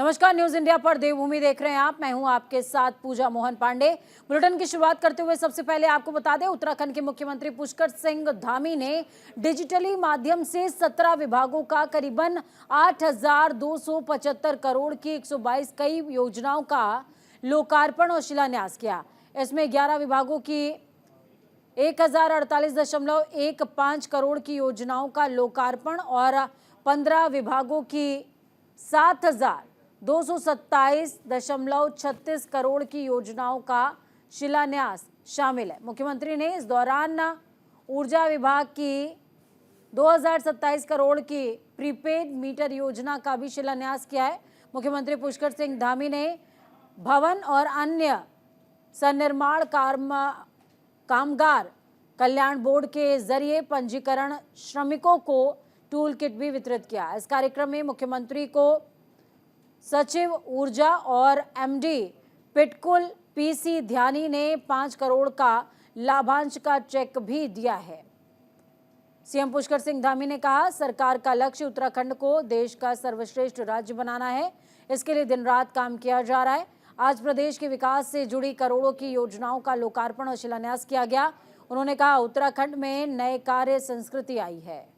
नमस्कार, news India पर देवभूमि देख रहे हैं आप। मैं हूं आपके साथ पूजा मोहन पांडे। बुलेटिन की शुरुआत करते हुए सबसे पहले आपको बता दें, उत्तराखंड के मुख्यमंत्री पुष्कर सिंह धामी ने डिजिटली माध्यम से 17 विभागों का करीबन 8,275 करोड़ की 122 कई योजनाओं का लोकार्पण और शिलान्यास किया। इसमें 11 विभागों की 1,048.15 करोड़ की योजनाओं का लोकार्पण और 15 विभागों की 7,227.36 करोड़ की योजनाओं का शिलान्यास शामिल है। मुख्यमंत्री ने इस दौरान ऊर्जा विभाग की 2,027 करोड़ की प्रीपेड मीटर योजना का भी शिलान्यास किया है। मुख्यमंत्री पुष्कर सिंह धामी ने भवन और अन्य सन्निर्माण कामगार कल्याण बोर्ड के जरिए पंजीकरण श्रमिकों को टूल किट भी वितरित किया। इस कार्यक्रम में मुख्यमंत्री को सचिव ऊर्जा और एमडी पिटकुल पीसी ध्यानी ने 5 करोड़ का लाभांश का चेक भी दिया है। सीएम पुष्कर सिंह धामी ने कहा, सरकार का लक्ष्य उत्तराखंड को देश का सर्वश्रेष्ठ राज्य बनाना है। इसके लिए दिन रात काम किया जा रहा है। आज प्रदेश के विकास से जुड़ी करोड़ों की योजनाओं का लोकार्पण और शिलान्यास किया गया। उन्होंने कहा, उत्तराखंड में नए कार्य संस्कृति आई है।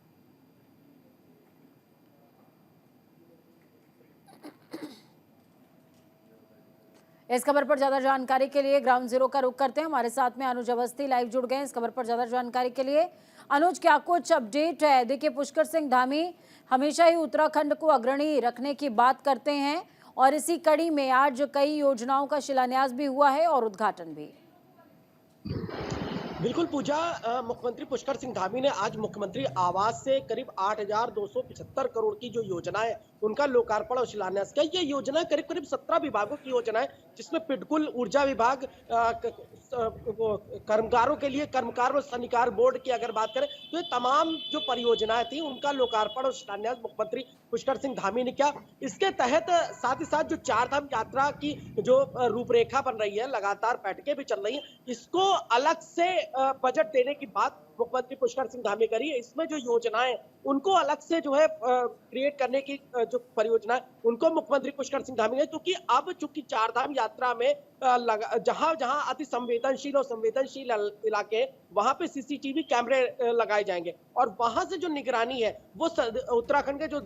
इस खबर पर ज्यादा जानकारी के लिए ग्राउंड जीरो का रुख करते हैं। हमारे साथ में अनुज अवस्थी लाइव जुड़ गए हैं इस खबर पर ज्यादा जानकारी के लिए। अनुज, क्या कुछ अपडेट है? देखिए, पुष्कर सिंह धामी हमेशा ही उत्तराखंड को अग्रणी रखने की बात करते हैं और इसी कड़ी में आज कई योजनाओं का शिलान्यास भी हुआ है और उद्घाटन भी। बिल्कुल पूजा, मुख्यमंत्री पुष्कर सिंह धामी ने आज मुख्यमंत्री आवास से करीब 8,275 करोड़ की जो योजना है उनका लोकार्पण और शिलान्यास किया। ये योजना करीब करीब 17 विभागों की योजना है, जिसमें पिटकुल ऊर्जा विभाग, कर्मकारों के लिए कर्मकार और सन्निकार बोर्ड की अगर बात करें तो ये तमाम जो परियोजनाएं थी उनका लोकार्पण और शिलान्यास मुख्यमंत्री पुष्कर सिंह धामी ने किया। इसके तहत साथ ही साथ जो चारधाम यात्रा की जो रूपरेखा बन रही है, लगातार बैठकें भी चल रही है, इसको अलग से बजट देने की बात मुख्यमंत्री पुष्कर सिंह धामी करी है। इसमें जो योजनाएं उनको अलग से जो है क्रिएट करने की जो परियोजना है उनको मुख्यमंत्री पुष्कर सिंह धामी ने, क्योंकि अब चूंकि चारधाम यात्रा में जहां जहां अति संवेदनशील और संवेदनशील इलाके वहां पे सीसीटीवी कैमरे लगाए जाएंगे और वहां से जो निगरानी है वो उत्तराखंड के जो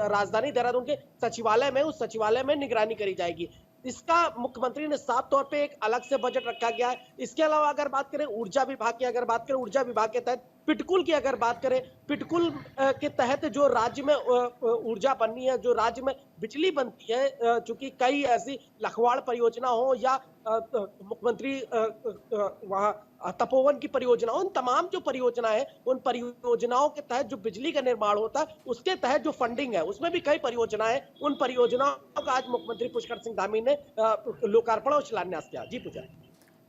राजधानी देहरादून के सचिवालय में, उस सचिवालय में निगरानी करी जाएगी। इसका मुख्यमंत्री ने साफ तौर पे एक अलग से बजट रखा गया है। इसके अलावा अगर बात करें ऊर्जा विभाग की, अगर बात करें ऊर्जा विभाग के तहत पिटकुल की अगर बात करें, पिटकुल के तहत जो राज्य में ऊर्जा बननी है, जो राज्य में बिजली बनती है, चूंकि कई ऐसी लखवाड़ परियोजना हो या मुख्यमंत्री वहां तपोवन की परियोजना, उन तमाम जो परियोजना है उन परियोजनाओं के तहत जो बिजली का निर्माण होता है उसके तहत जो फंडिंग है उसमें भी कई परियोजनाएं, उन परियोजनाओं का आज मुख्यमंत्री पुष्कर सिंह धामी ने लोकार्पण और शिलान्यास किया। जी पूजा।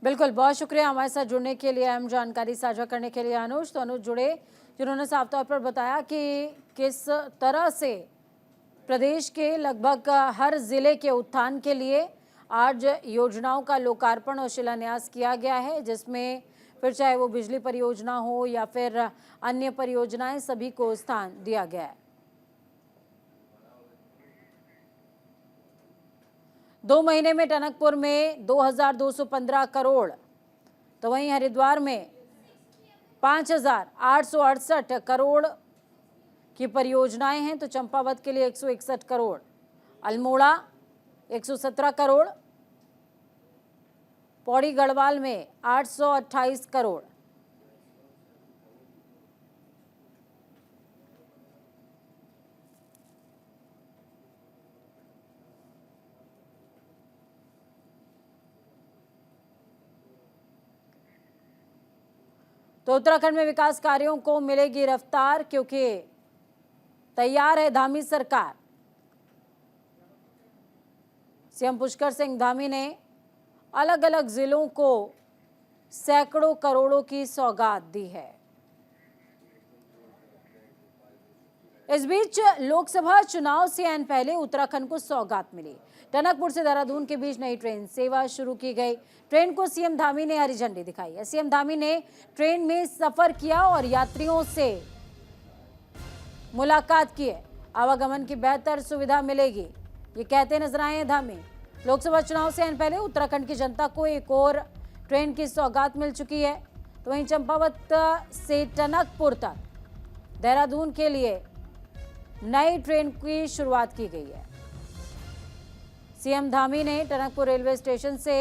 बिल्कुल, बहुत शुक्रिया हमारे साथ जुड़ने के लिए, अहम जानकारी साझा करने के लिए अनुज। तो अनुज जुड़े, जिन्होंने साफ तौर पर बताया कि किस तरह से प्रदेश के लगभग हर जिले के उत्थान के लिए आज योजनाओं का लोकार्पण और शिलान्यास किया गया है, जिसमें फिर चाहे वो बिजली परियोजना हो या फिर अन्य परियोजनाएं, सभी को स्थान दिया गया है। 2 महीने में टनकपुर में 2,215 करोड़, तो वहीं हरिद्वार में 5,868 करोड़ की परियोजनाएं हैं। तो चंपावत के लिए 161 करोड़, अल्मोड़ा 117 करोड़, पौड़ी गढ़वाल में 828 करोड़, तो उत्तराखंड में विकास कार्यों को मिलेगी रफ्तार, क्योंकि तैयार है धामी सरकार। सीएम पुष्कर सिंह धामी ने अलग अलग जिलों को सैकड़ों करोड़ों की सौगात दी है। इस बीच लोकसभा चुनाव से ऐन पहले उत्तराखंड को सौगात मिली। टनकपुर से देहरादून के बीच नई ट्रेन सेवा शुरू की गई। ट्रेन को सीएम धामी ने हरी झंडी दिखाई है। सीएम धामी ने ट्रेन में सफर किया और यात्रियों से मुलाकात की है। आवागमन की बेहतर सुविधा मिलेगी। ये कहते नजर आए हैं धामी। लोकसभा चुनाव से पहले उत्तराखंड की जनता को एक और ट्रेन की सौगात मिल चुकी है। तो वहीं चंपावत से टनकपुर तक देहरादून के लिए नई ट्रेन की शुरुआत की गई है। सीएम धामी ने टनकपुर रेलवे स्टेशन से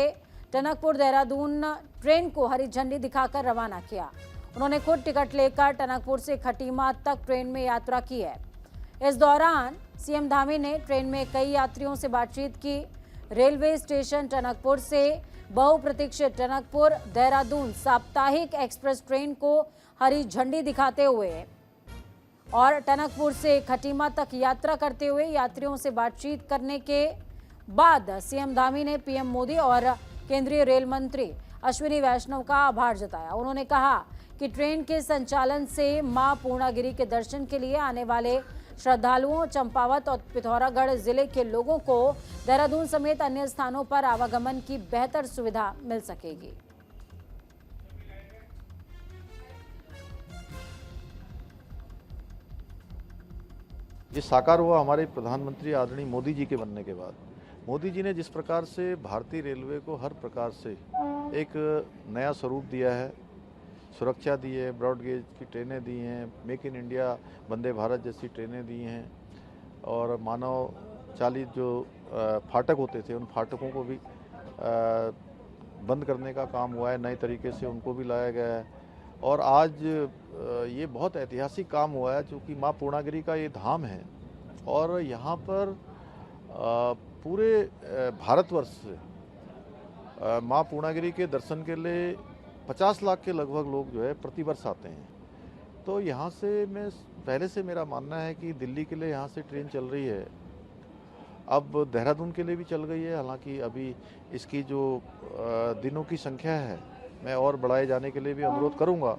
टनकपुर देहरादून ट्रेन को हरी झंडी दिखाकर रवाना किया। उन्होंने खुद टिकट लेकर टनकपुर से खटीमा तक ट्रेन में यात्रा की है। इस दौरान सीएम धामी ने ट्रेन में कई यात्रियों से बातचीत की। रेलवे स्टेशन टनकपुर से बहुप्रतीक्षित टनकपुर देहरादून साप्ताहिक एक्सप्रेस ट्रेन को हरी झंडी दिखाते हुए और टनकपुर से खटीमा तक यात्रा करते हुए यात्रियों से बातचीत करने के बाद सीएम धामी ने पीएम मोदी और केंद्रीय रेल मंत्री अश्विनी वैष्णव का आभार जताया। उन्होंने कहा कि ट्रेन के संचालन से मां पूर्णागिरी के दर्शन के लिए आने वाले श्रद्धालुओं, चंपावत और पिथौरागढ़ जिले के लोगों को देहरादून समेत अन्य स्थानों पर आवागमन की बेहतर सुविधा मिल सकेगी। ये साकार हुआ हमारे प्रधानमंत्री आदरणीय मोदी जी के बनने के बाद। मोदी जी ने जिस प्रकार से भारतीय रेलवे को हर प्रकार से एक नया स्वरूप दिया है, सुरक्षा दी है, ब्रॉड गेज की ट्रेनें दी हैं, make in India, Vande Bharat जैसी ट्रेनें दी हैं और मानव चालित जो फाटक होते थे उन फाटकों को भी बंद करने का काम हुआ है, नए तरीके से उनको भी लाया गया है। और आज ये बहुत ऐतिहासिक काम हुआ है क्योंकि माँ पूर्णागिरी का ये धाम है और यहाँ पर पूरे भारतवर्ष से माँ पूर्णागिरी के दर्शन के लिए 50 लाख के लगभग लोग जो है प्रतिवर्ष आते हैं। तो यहाँ से मैं पहले से मेरा मानना है कि दिल्ली के लिए यहाँ से ट्रेन चल रही है, अब देहरादून के लिए भी चल गई है। हालांकि अभी इसकी जो दिनों की संख्या है मैं और बढ़ाए जाने के लिए भी अनुरोध करूँगा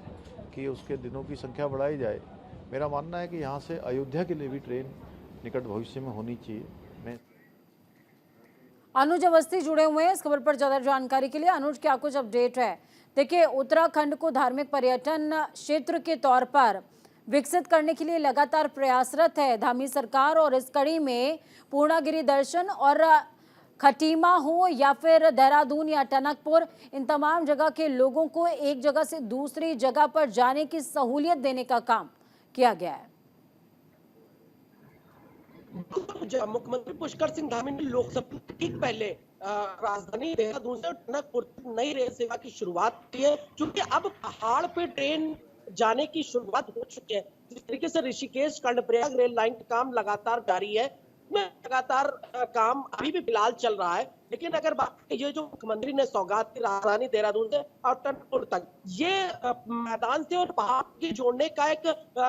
कि उसके दिनों की संख्या बढ़ाई जाए। मेरा मानना है कि यहाँ से अयोध्या के लिए भी ट्रेन निकट भविष्य में होनी चाहिए। मैं अनुज अवस्थी जुड़े हुए हैं इस खबर पर ज्यादा जानकारी के लिए। अनुज, क्या कुछ अपडेट है? देखिए, उत्तराखंड को धार्मिक पर्यटन क्षेत्र के तौर पर विकसित करने के लिए लगातार प्रयासरत है धामी सरकार और इस कड़ी में पूर्णागिरी दर्शन और खटीमा हो या फिर देहरादून या टनकपुर, इन तमाम जगह के लोगों को एक जगह से दूसरी जगह पर जाने की सहूलियत देने का काम किया गया है। मुख्यमंत्री पुष्कर सिंह धामी ने लोकसभा ठीक पहले राजधानी देहरादून से टनकपुर तक नई रेल सेवा की शुरुआत की है, क्योंकि अब पहाड़ पे ट्रेन जाने की शुरुआत हो चुकी है। जिस तरीके से ऋषिकेश कर्णप्रयाग रेल लाइन का काम लगातार जारी है, लगातार काम अभी भी फिलहाल चल रहा है। लेकिन अगर बात ये जो मुख्यमंत्री ने सौगात की राजधानी देहरादून से और टनकपुर तक, ये मैदान से और पहाड़ के जोड़ने का एक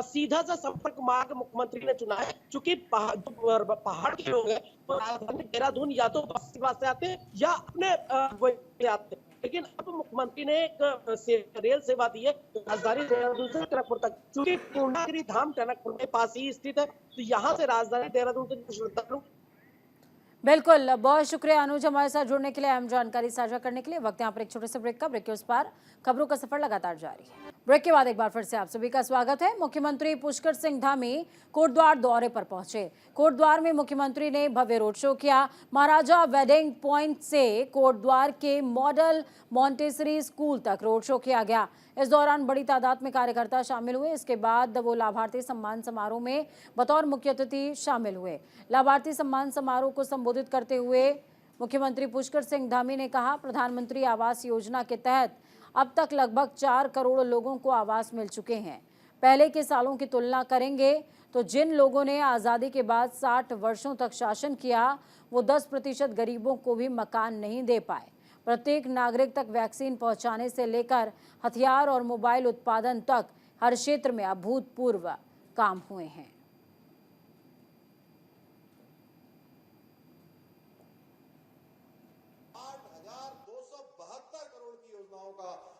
सीधा सा संपर्क मार्ग मुख्यमंत्री ने चुना है। चूंकि पहाड़ के लोग हैं वो राजधानी देहरादून या तो बस सेवा से आते हैं या अपने आते हैं, लेकिन अब मुख्यमंत्री ने एक रेल सेवा दी है राजधानी देहरादून से टनकपुर तक। चूंकि पूर्णागिरी धाम टनकपुर के पास ही स्थित है, तो यहाँ से राजधानी देहरादून से श्रद्धालु। बिल्कुल, बहुत शुक्रिया अनुज हमारे साथ जुड़ने के लिए, अहम जानकारी साझा करने के लिए। वक्त यहाँ पर एक छोटे से ब्रेक का। ब्रेक के उस पार खबरों का सफर लगातार जारी है। ब्रेक के बाद एक बार फिर से आप सभी का स्वागत है। मुख्यमंत्री पुष्कर सिंह धामी कोटद्वार दौरे पर पहुंचे। कोटद्वार में मुख्यमंत्री ने भव्य रोड शो किया। महाराजा वेडिंग पॉइंट से कोटद्वार के मॉडल मॉन्टेसरी स्कूल तक रोड शो किया गया। इस दौरान बड़ी तादाद में कार्यकर्ता शामिल हुए। इसके बाद वो लाभार्थी सम्मान समारोह में बतौर मुख्य अतिथि शामिल हुए। लाभार्थी सम्मान समारोह को संबोधित करते हुए मुख्यमंत्री पुष्कर सिंह धामी ने कहा, प्रधानमंत्री आवास योजना के तहत अब तक लगभग 4 करोड़ लोगों को आवास मिल चुके हैं। पहले के सालों की तुलना करेंगे तो जिन लोगों ने आज़ादी के बाद 60 वर्षों तक शासन किया वो 10% गरीबों को भी मकान नहीं दे पाए। प्रत्येक नागरिक तक वैक्सीन पहुंचाने से लेकर हथियार और मोबाइल उत्पादन तक हर क्षेत्र में अभूतपूर्व काम हुए हैं।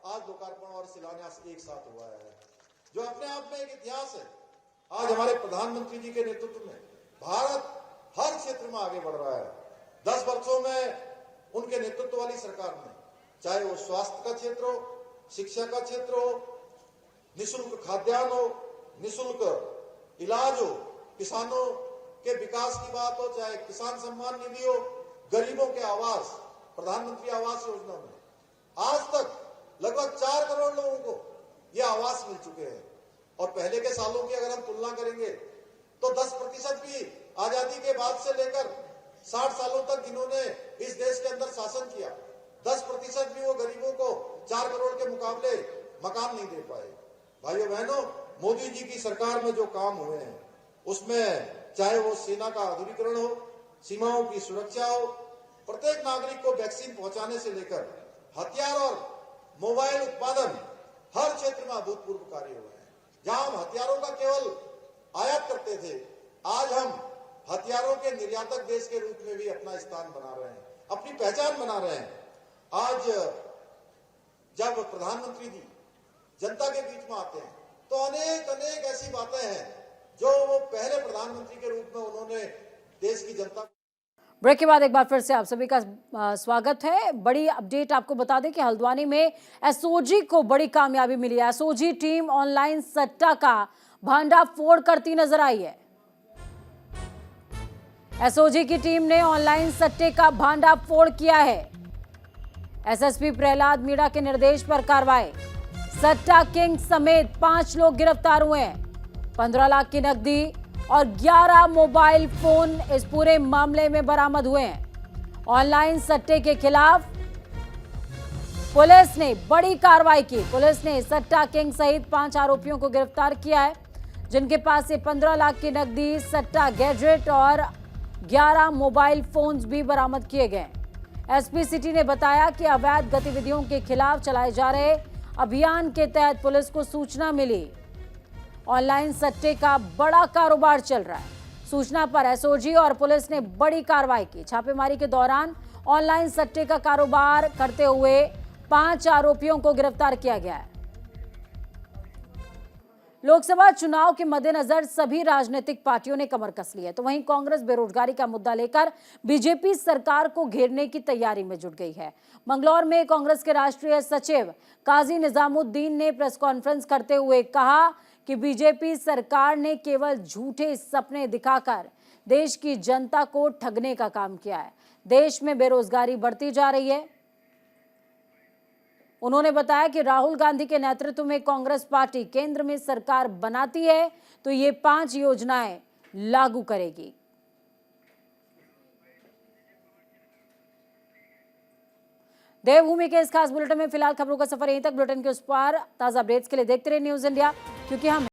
आज लोकार्पण और शिलान्यास एक साथ हुआ है, जो अपने आप में एक इतिहास है। आज हमारे प्रधानमंत्री जी के नेतृत्व में भारत हर क्षेत्र में आगे बढ़ रहा है। 10 वर्षों में उनके नेतृत्व वाली सरकार ने, चाहे वो स्वास्थ्य का क्षेत्र हो, शिक्षा का क्षेत्र हो, निःशुल्क खाद्यान्न हो, निःशुल्क इलाज हो, किसानों के विकास की बात हो, चाहे किसान सम्मान निधि हो, गरीबों के आवास, प्रधानमंत्री आवास योजना में आज तक लगभग 4 करोड़ लोगों को ये आवास मिल चुके हैं। और पहले के सालों की अगर हम तुलना करेंगे तो 10% भी आजादी के बाद से लेकर 60 सालों तक जिन्होंने इस देश के अंदर शासन किया, 10% भी वो गरीबों को 4 करोड़ के मुकाबले मकान नहीं दे पाए। भाइयों बहनों, मोदी जी की सरकार में जो काम हुए हैं उसमें चाहे वो सेना का आधुनिकीकरण हो, सीमाओं की सुरक्षा हो, प्रत्येक नागरिक को वैक्सीन पहुंचाने से लेकर हथियार और मोबाइल उत्पादन हर क्षेत्र में अभूतपूर्व कार्य हुए हैं। जहां हम हथियारों का केवल आयात करते थे, आज हम हथियारों के निर्यातक देश के रूप में भी अपना स्थान बना रहे हैं, अपनी पहचान बना रहे हैं। आज जब प्रधानमंत्री जी जनता के बीच में आते हैं तो अनेक ऐसी बातें हैं जो वो पहले प्रधानमंत्री के रूप में उन्होंने देश की जनता। ब्रेक के बाद एक बार फिर से आप सभी का स्वागत है। बड़ी अपडेट आपको बता दें कि हल्द्वानी में एसओजी को बड़ी कामयाबी मिली है। एसओजी टीम ऑनलाइन सट्टा का भांडाफोड़ करती नजर आई है। एसओजी की टीम ने ऑनलाइन सट्टे का भांडाफोड़ किया है। एसएसपी प्रहलाद मीणा के निर्देश पर कार्रवाई। सट्टा किंग समेत 5 लोग गिरफ्तार हुए हैं। 15 लाख की नकदी और 11 मोबाइल फोन इस पूरे मामले में बरामद हुए हैं। ऑनलाइन सट्टे के खिलाफ पुलिस ने बड़ी कार्रवाई की। पुलिस ने सट्टा किंग सहित 5 आरोपियों को गिरफ्तार किया है, जिनके पास से 15 लाख की नकदी, सट्टा गैजेट और 11 मोबाइल फोन्स भी बरामद किए गए। एसपी सिटी ने बताया कि अवैध गतिविधियों के खिलाफ चलाए जा रहे अभियान के तहत पुलिस को सूचना मिली। ऑनलाइन सट्टे का बड़ा कारोबार चल रहा है। सूचना पर एसओजी और पुलिस ने बड़ी कार्रवाई की। छापेमारी के दौरान ऑनलाइन सट्टे का कारोबार करते हुए 5 आरोपियों को गिरफ्तार किया गया है। लोकसभा चुनाव के मद्देनजर सभी राजनीतिक पार्टियों ने कमर कस ली है, तो वहीं कांग्रेस बेरोजगारी का मुद्दा लेकर बीजेपी सरकार को घेरने की तैयारी में जुट गई है। मंगलौर में कांग्रेस के राष्ट्रीय सचिव काजी निजामुद्दीन ने प्रेस कॉन्फ्रेंस करते हुए कहा कि बीजेपी सरकार ने केवल झूठे सपने दिखाकर देश की जनता को ठगने का काम किया है। देश में बेरोजगारी बढ़ती जा रही है। उन्होंने बताया कि राहुल गांधी के नेतृत्व में कांग्रेस पार्टी केंद्र में सरकार बनाती है तो ये 5 योजनाएं लागू करेगी। देवभूमि के इस खास बुलेटिन में फिलहाल खबरों का सफर यहीं तक। बुलेटिन के उस पार ताजा अपडेट्स के लिए देखते रहिए न्यूज़ इंडिया, क्योंकि हम